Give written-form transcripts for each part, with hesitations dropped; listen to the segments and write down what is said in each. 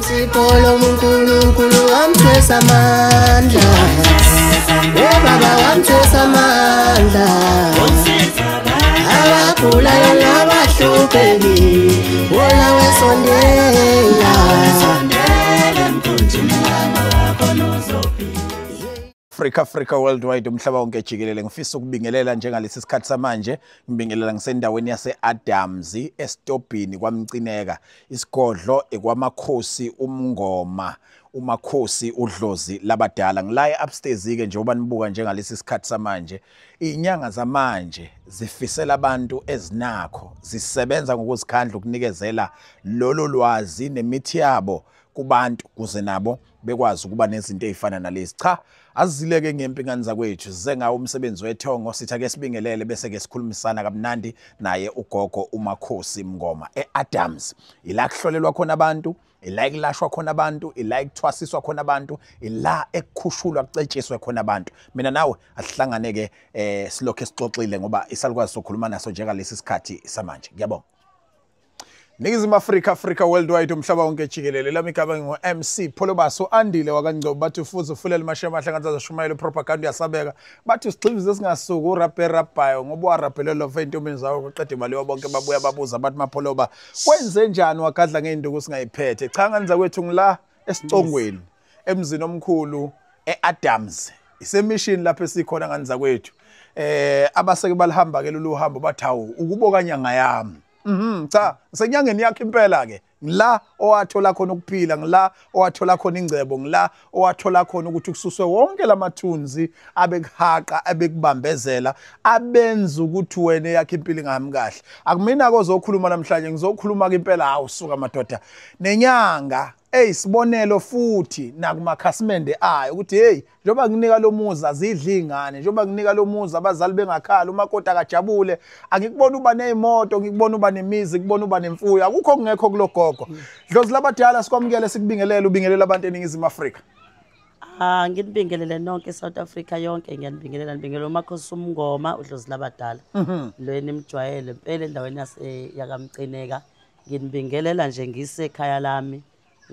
Sipolo uNkulunkulu wamthwesa amandla. Baba wamthwesa amandla. Abagulayo nabahlupheki wona wesondela. Africa worldwide umhlaba wonke jikelele ngifisa ukubingelela njengalesi sikhathi samanje ngibingelela ngisendaweni yase-Adams esitobhini kwaMcineka isigodlo ekwamakhosi umngoma umakhosi udlozi labadala ngilaye upstairs ke njengoba nibuka njengalesi sikhathi samanje inyanga zamanje zifisela abantu ezinakho zisebenza ngokuzikhandla ukunikezela lolo lwazi nemithi yabo kubantu kuze nabo bekwazi ukuba nezinto ezifana nalezi cha azileke ngempingane zakwethu size ngawo umsebenzi wethongo sithi ake sibingelele bese ke sikhulumisana kamnandi naye ugogo umakhosi mngoma eAdams ila kuhlolelwa khona abantu ila kulashwa khona abantu ila kuthwasiswa khona abantu ila ekukhushulwa kucetshiswe khona abantu mina nawe asihlangane ke silokho sixoxile ngoba isalukwazi sokhuluma naso njengalesi sikhathi samanje ngiyabonga Ningizimu Africa worldwide umhlaba wonke jikelele lami igaba ngingu MC Pholobaso andile wakangcobo bathi ufuze ufulele mashema ahlanganza shumayelo propaganda yasabeka bathi sigxivize singasuku uraperabayo ngoba waraphelelo ventomini zawo kuqeda imali yobonke babuya babuza bathi mapholoba kwenze njani wagadla ngeinduku singayiphethe cha nganza kwethu ngila esicongweni emzini omkhulu eAdams isemission lapho esikhona nganza kwethu abaseke balihamba ke lolu hambo bathawu ukuboka nyanga yami cha senyangeni yakhe impela ke ngila owathola khona ukuphila ngila owathola khona ingcebo ngila owathola khona ukuthi kususwe wonke lamathunzi abekuhaqa abekubambezela abenza ukuthi wena yakhe impilo ngami kahle akumina kozokhuluma namhlanje ngizokhuluma ke impela awusuka madoda nenyanga sibonelo futhi nakumakhasimende ayo ukuthi hey njoba nginika lo muzi azidli ingane njoba nginika lo muzi abazali bengakhala umakoti akajabule angikubona uba nezimoto ngikubona uba nemizi ngikubona uba nemfuyo akukho kungekho kulogogo dlozi labadala sikwamukele sikubingelele ubingelela abantu eningizimu Afrika nginibingelele nonke eSouth Africa yonke ngibingelela umakhosi umngoma udlozi labadala lo enimjwayele impela endaweni yakamcineka nginibingelela nje ngisekhaya lami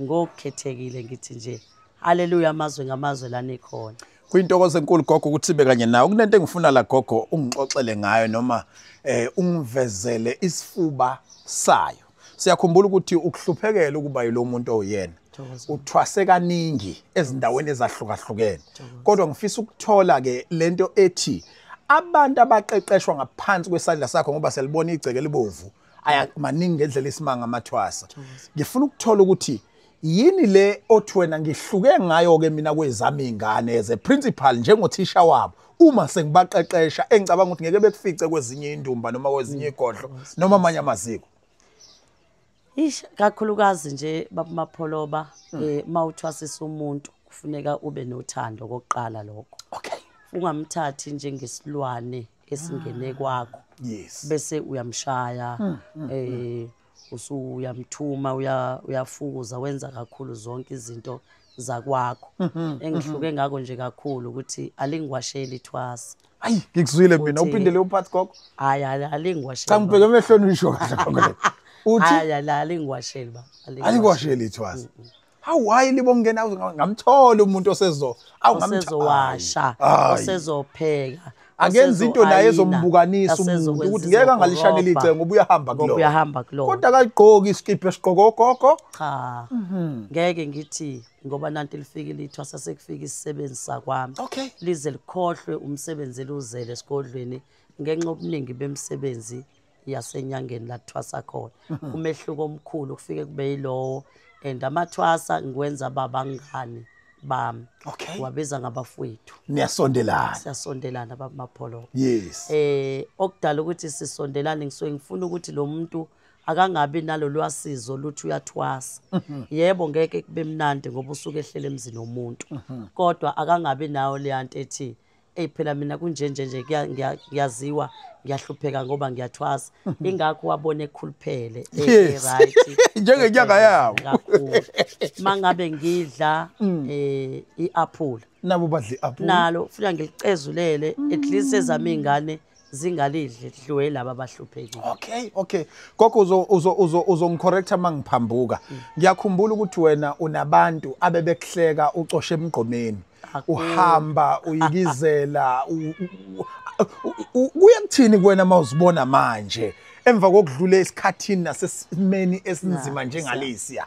ngokukhethekile ngithi nje haleluya amazwe ngamazwe lana ikhona kuyintokozo enkulu gogo ukuthi sibe kanye nawe kunento engifuna la gogo ungixoxele ngayo noma ungivezele isifuba sayo siyakhumbula ukuthi ukuhluphekela ukuba yilo muntu oyena uthwase kaningi ezindaweni ezahlukahlukene kodwa ngifisa ukuthola ke lento ethi abantu abaqeqeshwa ngaphansi kwesandla sakho ngoba selibona igceke libovu aya maningi ngendlela isimanga amathwasa ngifuna ukuthola ukuthi yini le othi wena ngihluke ngayo ke mina kwezami ingane as a principal njengothisha wabo uma sengibaqeqesha engicabanga ukuthi ngeke bekufice kwezinye indumba noma kwezinye igodlo noma amanye amaziko kakhulukazi nje babumapholoba mawuthwasisa umuntu kufuneka ube nothando kokuqala lokho okay ungamthathi njengesilwane esingene kwakho yes bese uyamshaya usuyamthuma uyafukuza wenza kakhulu zonke izinto zakwakho engihluke ngako nje kakhulu ukuthi alingwasheli ithwasa ayi ngikuzwile mina uphindele uphathi gogo hayi alingwasheli cha ngibheke emehlweni ulisho kahle gogo uthi hayi alingwasheli ba alingwasheli ithwasa hawayi libongena ngamthola umuntu osezowasha osezopheka akenza into naye ezombukanisa umuntu ukuthi ngeke angalishanela icenge ngoba uyahamba kulo kodwa akagqoki iskipa esiqoko gogo cha ngeke ngithi ngoba nanti lifikile ithwasa sekufika isisebenzi sakwami lize likhohlwe umsebenzi eluzele esigodlweni ngenxa obuningi bemsebenzi yasenyangeni la thwasa khona umehluko omkhulu kufike kube yilowo and amathwasa ngikwenza babangani bami wabeza ngabafowethu siyasondelana babumapholo yes okudala ukuthi sisondelane ngifuna ukuthi lo muntu akangabi nalo lwasizo luthi uyathwasa yebo ngeke kube mnandi ngoba usuke ehlele emzini womuntu kodwa akangabi nawo leyanto ethi phela mina kunjenje nje ngiyaziwa ngiyahlupheka ngoba ngiyathwasa ingakho wabone ekhuluphele right njengenyanga yawo mangabe ngidla iapple nabo badla iapple nalo ufuna ngilicezulele at least ezami ingane zingalidli dliwe laba abahluphekile. Okay. Gogo uzongicorrecta mangiphambuka. Ngiyakhumbula ukuthi wena unabantu abebekuhleka ucoshe emgqomeni. Uhamba uyikizela kuyakuthini kuwena mawuzibona manje emva kokudlula esikhathini nasesimeni esinzima njengalesiya?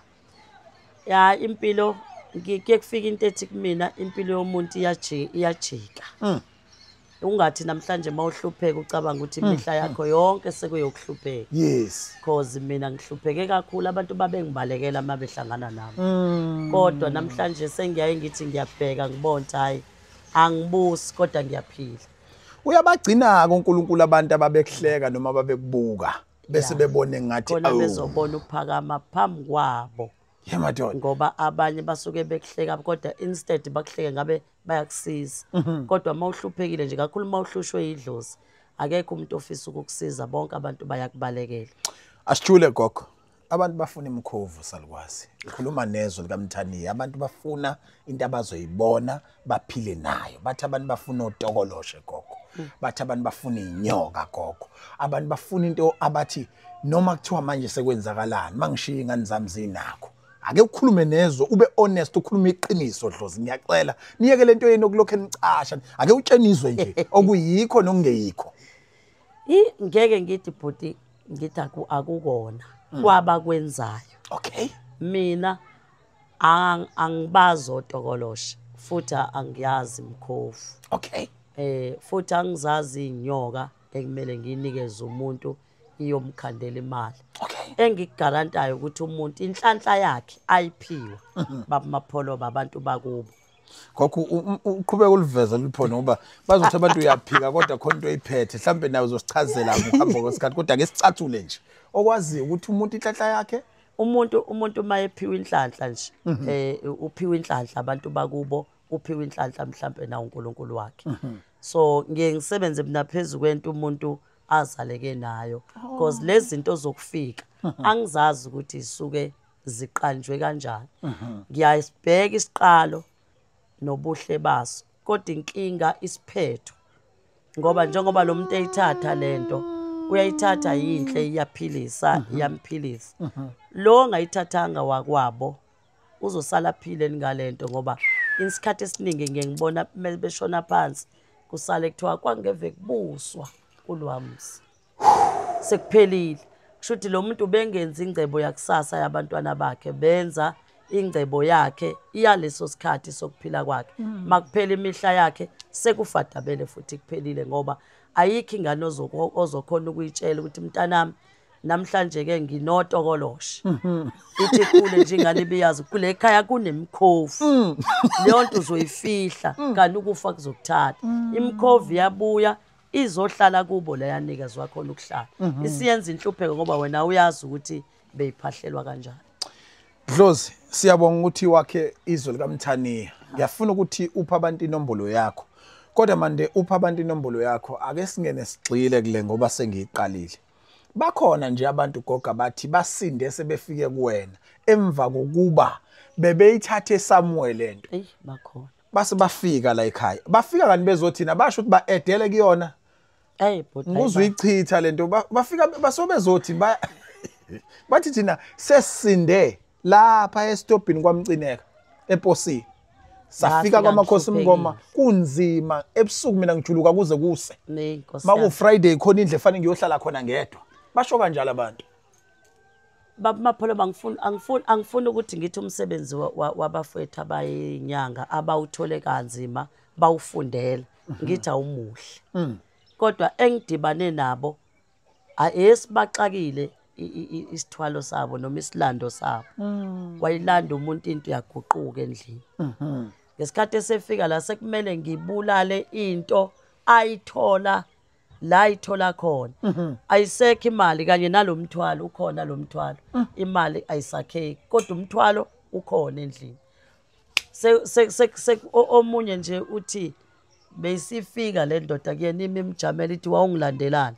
Ya impilo ngike kufika into ethi kumina impilo yomuntu iyajika. Ungathi namhlanje mawuhlupheka ucabanga ukuthi imihla yakho yonke sekuyokuhlupheka. Yes. Because mina ngihlupheke kakhulu abantu babengibalekela mabehlangana nami. Kodwa namhlanje sengiyaye ngithi ngiyabheka ngibona hayi angibusi kodwa ngiyaphila. Uyabagcina uNkulunkulu abantu ababekuhleka noma babekubuka bese bebone ngathi khona bezobona ukuphakama phambi kwabo. Madoda. Ngoba abanye basuke bekuhleka kodwa instead bakuhleke ngabe bayakusiza. Kodwa mawuhluphekile nje kakhulu mawuhlushwe idlozi akekho umuntu ofisa ukukusiza bonke abantu bayakubalekela. Asijule gogo. Abantu bafuna imkhovu salukwazi. Ngikhuluma nezwe likaMthaniya. Abantu bafuna into abazoyibona baphile nayo. Bathi abantu bafuna utokoloshe gogo. Bathi abantu bafuna inyoka gogo. Abantu bafuna into abathi noma kuthiwa manje sekwenzakalani mangishiya ingane zami zinakho. Ake ukhulume nezwe ube honest ukhulume iqiniso Dlozi ngiyacela. Niyeke lento yenu okulokho enicasha. Ake utshenizwe nje okuyikho nokungeyikho. Ngeke ngithi bhuti ngithi akukona kwaba kwenzayo. Okay. Mina angibazi otokoloshe futhi angiyazi imkhovu. Okay. Futhi angizazi inyoka ekumele nginikeze umuntu iyomkhandela imali. Okay. Engikugarantayo ukuthi umuntu inhlanhla yakhe ayiphiwa babamapholo babantu bakubo. Gogo uqhubeka uliveza liphona ngoba bazothi abantu uyaphika kodwa khona into oyiphethe mhlambe nawe uzosichazela ngokuhamba kwesikhathi kodwa ake sicathule nje. Okwazi ukuthi umuntu inhlanhla yakhe umuntu mayephiwa inhlanhla nje uphiwa inhlanhla abantu bakubo uphiwa inhlanhla mhlambe na uNkulunkulu wakhe. So ngiye ngisebenze mina phezulu kwento umuntu azaleke nayo because lezi zinto zokufika angizazi ukuthi isuke ziqanjwe kanjani. Ngiyasibheka isiqalo nobuhle baso kodwa inkinga isiphetho ngoba njengoba lo muntu eyithatha lento uyayithatha yinhle iyaphilisa iyamphilisa. Lo ngayithathanga wakwabo uzosala phileni ngalento ngoba isikhathi esiningi ngiyengibona beshona phansi kusale kuthiwa kwangeve kubuswa kulwamsi sekuphelile. Kushuthi lo muntu bengenza ingcebo yakusasa yabantwana bakhe benza ingcebo yakhe iyaleso sikhathi sokuphila kwakhe. Makuphela imihla yakhe sekufadabele futhi kuphelile ngoba ayikho ingane ozokhona ukuyitshela ukuthi mntanami namhlanje ke nginotokoloshe. Ithi kule nje ingane ibiyazi kule ekhaya kunemkhovu. Leyo nto uzoyifihla kanti ukufa kuzokuthatha. Imkhovu yabuya izohlala kubo la yanikezwa khona ukuhlala. Isiyenza inhlupheko ngoba wena uyazi ukuthi beyiphahlelwa kanjani. Dlozi siyabonga ukuthi wakhe izwe likaMthaniya. Ngiyafuna ukuthi upha abantu inombolo yakho. Kodwa manje upha abantu inombolo yakho ake singene sigxile kule ngoba sengiyiqalile. Bakhona nje abantu goga bathi basinde sebefike kuwena emva kokuba bebeyithathe Samuel lento. Bakhona. Base bafika la ekhaya. Bafika kanti bezothina basho ukuthi baedele kuyona. Bhuti. Nguzuyichitha lento bafika basobezothi bathi thina sesinde lapha estopini kwaMcineka ePosi. Safika kwamakhosi Mngoma kunzima ebusuku mina ngijuluka kuze kuse. Maku Friday khona indle efanele ngiyohlala khona ngedwa. Basho kanjalo abantu. Babumapholo angifuni ukuthi ngithi umsebenzi wabafowethu abayinyanga abawuthole kanzima bawufundela ngithi awumuhle. Kodwa engidibane nabo ayesibaxakile isithwalo sabo noma isilando sabo. Wayilanda umuntu into yaguquka endlini. Ngesikhathi esefika la sekumele ngibulale into ayithola la ayithola khona. Ayisekho imali kanye nalomthwalo ukhona lo mthwalo. Imali ayisakheki kodwa umthwalo ukhona endlini. Omunye nje uthi beyisifika le ndoda kuyena imijamela ithi wawungilandelana.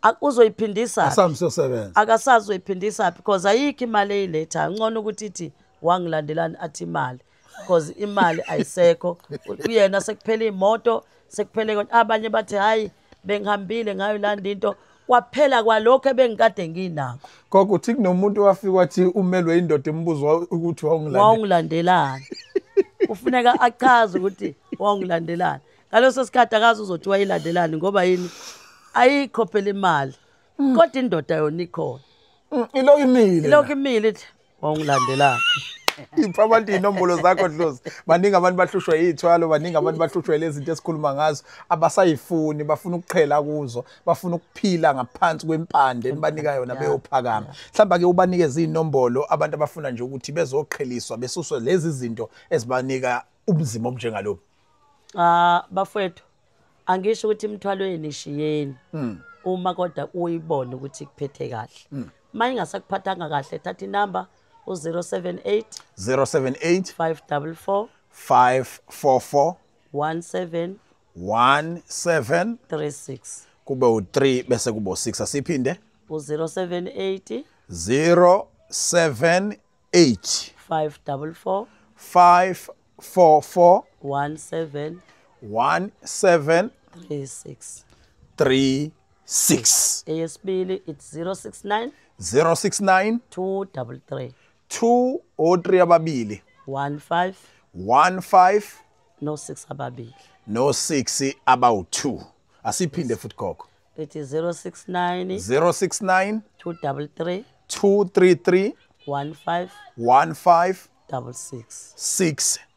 Akuzoyiphindisa. Asamsebenza. Akasazoyiphindisa because ayikho imali eyiletha. Ngcono ukuthi ithi wangilandelana athi imali because imali ayisekho. Uyena sekuphela imoto sekuphele konke abanye bathi hayi bengihambile ngayolanda into kwaphela kwalokho ebengikade nginakho Gogo uthi kunomuntu wafika wathi umelwe indoda embuzo ukuthi wangilandelana ufuneka achaze ukuthi wangilandelana ngaleso sikhathi akazi uzothi wayilandelana ngoba yini ayikho phela imali kodwa indoda yona ikhona ilokhu imile ithi wangilandelana ipha abantu inombolo zakho Dlozi baningi abantu bahlushwa yithwalo baningi abantu bahlushwa lezi zinto esikhuluma ngazo abasayifuni bafuna ukuqhela kuzo bafuna ukuphila ngaphansi kwempande nibanika yona beyophakama mhlamba ke ubanikeza inombolo abantu abafuna nje ukuthi bezoqheliswa besuswe lezi zinto ezibanika ubuzima obunjengalobu bafowethu angisho ukuthi imithwalo yenishiyeni uma kodwa uyibona ukuthi kuphethe kahle manje ngasakuphathanga kahle thatha inamba u078 544 1736 kube u3 bese kubo 6 asiphinde u078 544 1736 eyesibili it's 069 233 2 or 3 ababili 15 no 6 ababili no 6 about 2 asiphinde futhi gogo it is 069 233 15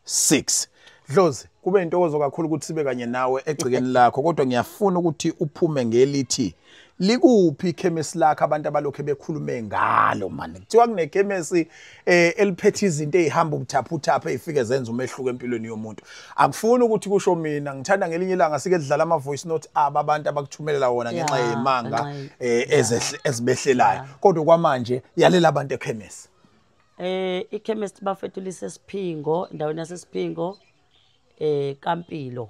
66 Dlozi kube intokozo kakhulu ukuthi sibe kanye nawe egcikeni lakho kodwa ngiyafuna ukuthi uphume ngelithi likuphi ikhemisi lakho abantu abalokho bekhulume ngalo manje kuthiwa kunekhemisi eliphethe izinto ezihamba ubuthaphuthapha ezifike zenza umehluko empilweni yomuntu akufuni ukuthi kusho mina ngithanda ngelinye ilanga sike dlala ama voice note abantu abakuthumelela wona ngenxa yemanga ezibehlelayo kodwa kwamanje yalela abantu ekhemisi ikhemisi bafethu lisesiphingo endaweni yasesiphingo Kampilo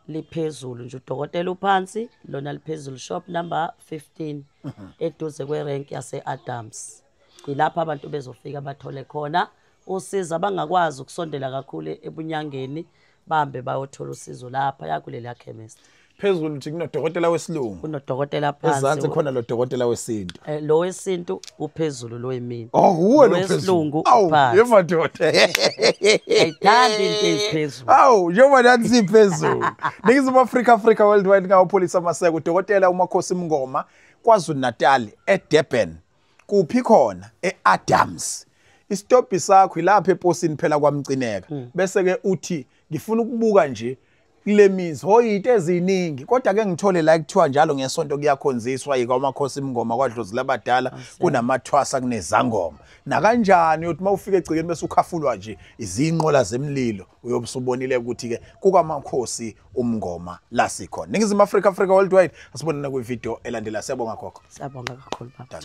liphezulu nje udokotela uphansi lona liphezulu shop number 15 eduze kwerank yase Adams ilapha abantu bezofika bathole khona usiza bangakwazi ukusondela kakhulu ebunyangeni bahambe bayothola usizo lapha yakulela chemist phezulu uthi kunodokotela wesilungu kunodokotela phansi ezansi khona lo dokotela wesintu lo wesintu uphezulu lo emini uwe lo wesilungu phansi yemadoda ayithandi into eziphezulu njengoba nathi siphezulu Ningizimu Africa worldwide ngawupholisa maseko udokotela uMakhosi Mngoma KwaZulu Natal eDurban kuphi khona eAdams istophi sakho ilapha eposini phela kwamcineka bese ke uthi ngifuna ukubuka nje kule mizi hoyito eziningi kodwa ke ngithole la kuthiwa njalo ngesonto kuyakhonziswa yikaMakhosi Mngoma kwaDlozi labadala kunamathwasa kunezangoma na kanjani uthi mawufika egcikeni bese ukhafulwa nje izinqola zemlilo uyobusubonile ukuthi ke kukaMakhosi uMngoma la sikhona Ningizimu Africa worldwide asibonana kwi video elandela siyabonga gogo siyabonga kakhulu baba